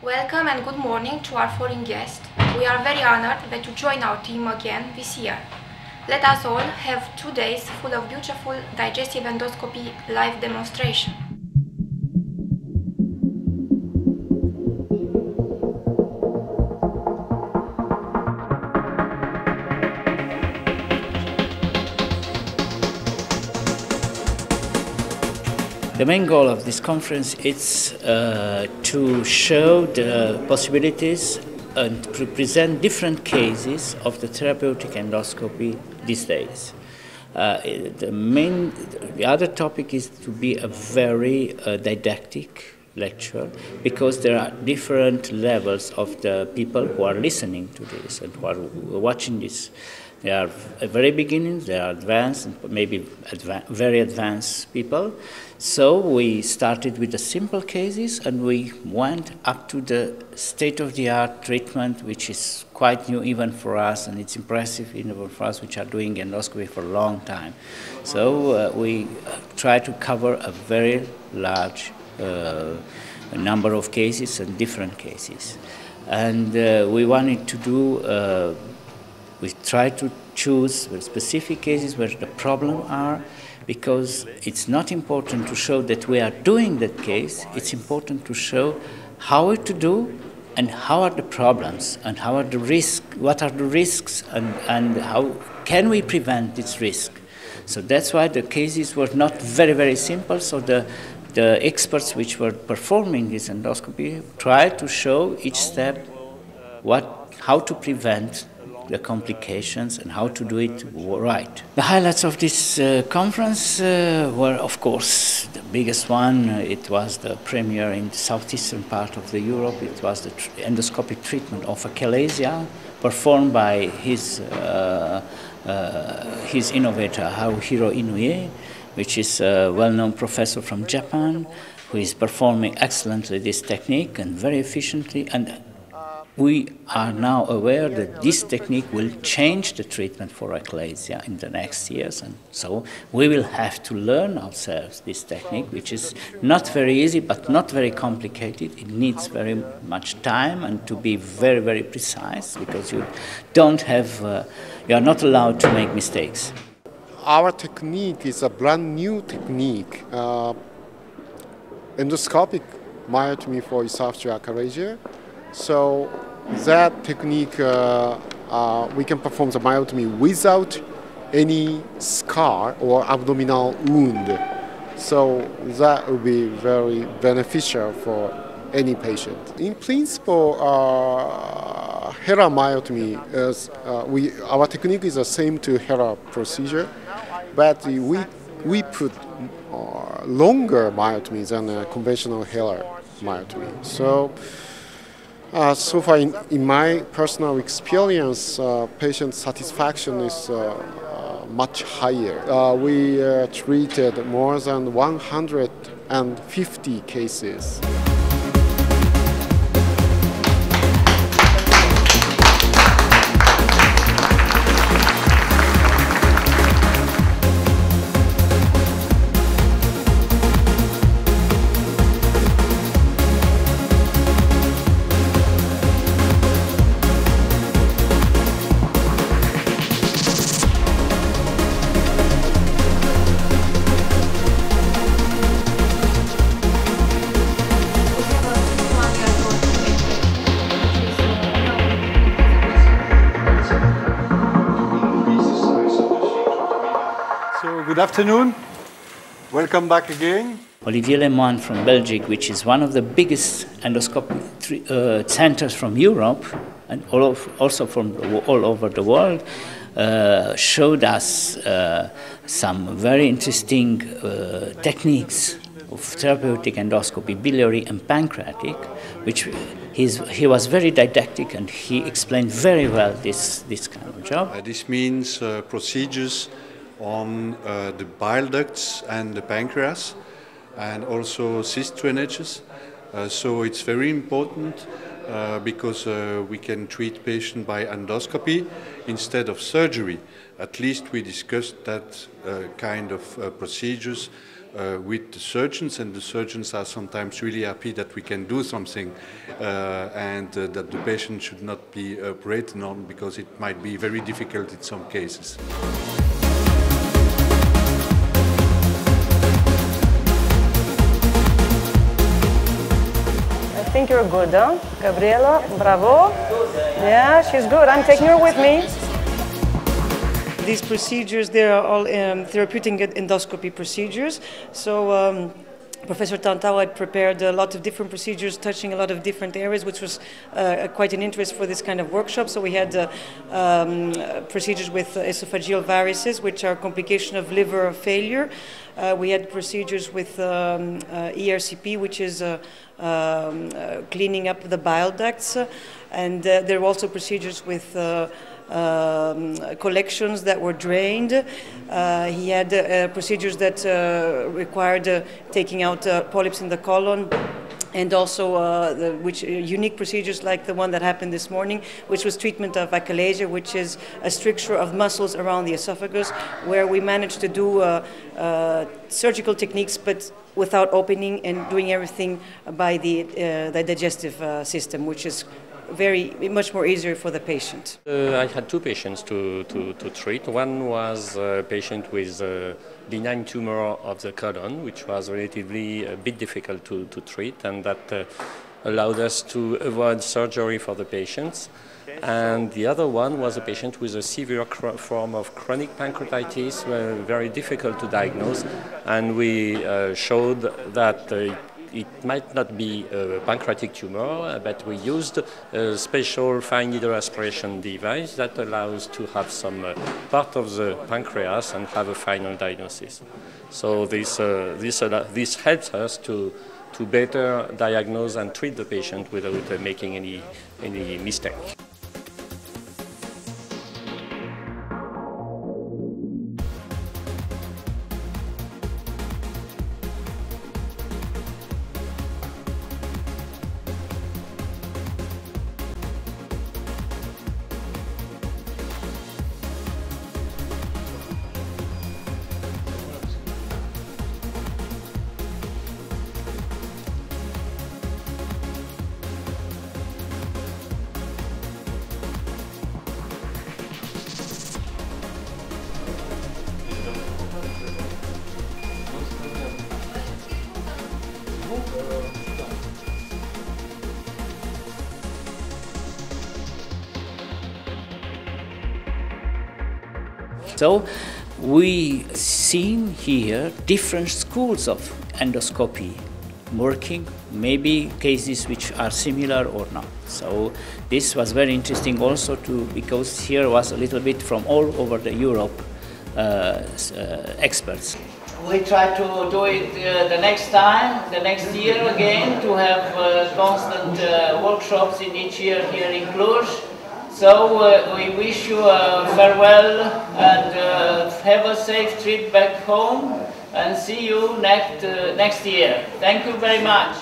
Welcome and good morning to our foreign guest. We are very honored that you join our team again this year. Let us all have 2 days full of beautiful digestive endoscopy live demonstration. The main goal of this conference is to show the possibilities and to present different cases of the therapeutic endoscopy these days. The other topic is to be a very didactic lecture, because there are different levels of the people who are listening to this and who are watching this. They are at very beginning, they are advanced, and maybe very advanced people. So we started with the simple cases and we went up to the state-of-the-art treatment, which is quite new even for us, and it's impressive even for us, which are doing endoscopy for a long time. So we try to cover a very large number of cases and different cases. And we wanted to do we try to choose specific cases where the problems are, because it's not important to show that we are doing that case, it's important to show how to do and how are the problems and how are the risks, what are the risks and how can we prevent this risk. So that's why the cases were not very, very simple. So the experts which were performing this endoscopy tried to show each step how to prevent the complications and how to do it right. The highlights of this conference were, of course, the biggest one. It was the premiere in the southeastern part of Europe. It was the endoscopic treatment of achalasia performed by his innovator Haruhiro Inoue, which is a well-known professor from Japan, who is performing excellently this technique and very efficiently. And we are now aware that this technique will change the treatment for achalasia in the next years, and so we will have to learn ourselves this technique, which is not very easy but not very complicated. It needs very much time and to be very, very precise, because you are not allowed to make mistakes. Our technique is a brand new technique, endoscopic myotomy for esophageal achalasia. So that technique, we can perform the myotomy without any scar or abdominal wound. So that will be very beneficial for any patient. In principle, HERA myotomy is, our technique is the same to HERA procedure, but we put longer myotomy than a conventional HERA myotomy. So far, in my personal experience, patient satisfaction is much higher. We treated more than 150 cases. Good afternoon. Welcome back again. Olivier Lemoine from Belgium, which is one of the biggest endoscopic centers from Europe and also from all over the world, showed us some very interesting techniques of therapeutic endoscopy, biliary and pancreatic, which he was very didactic and he explained very well this kind of job. This means procedures on the bile ducts and the pancreas, and also cyst drainages. So it's very important because we can treat patients by endoscopy instead of surgery. At least we discussed that kind of procedures with the surgeons, and the surgeons are sometimes really happy that we can do something and that the patient should not be operated on, because it might be very difficult in some cases. I think you're good, huh? Gabriela, bravo. Yeah, she's good. I'm taking her with me. These procedures, they are all therapeutic endoscopy procedures. So Professor Tantau had prepared a lot of different procedures touching a lot of different areas, which was quite an interest for this kind of workshop. So we had procedures with esophageal varices, which are a complication of liver failure. We had procedures with ERCP, which is cleaning up the bile ducts. And there were also procedures with collections that were drained. He had procedures that required taking out polyps in the colon, and also unique procedures like the one that happened this morning, which was treatment of achalasia, which is a stricture of muscles around the esophagus, where we managed to do surgical techniques, but without opening, and doing everything by the digestive system, which is much more easier for the patient. I had two patients to treat. One was a patient with a benign tumor of the colon, which was relatively a bit difficult to treat, and that allowed us to avoid surgery for the patients. And the other one was a patient with a severe form of chronic pancreatitis, very difficult to diagnose, and we showed that it might not be a pancreatic tumor, but we used a special fine needle aspiration device that allows to have some part of the pancreas and have a final diagnosis. So this helps us to better diagnose and treat the patient without making any mistake. So we seen here different schools of endoscopy working, maybe cases which are similar or not. So this was very interesting also because here was a little bit from all over the Europe experts. We try to do it the next time, the next year again, to have constant workshops in each year here in Cluj. So we wish you farewell and have a safe trip back home, and see you next year. Thank you very much.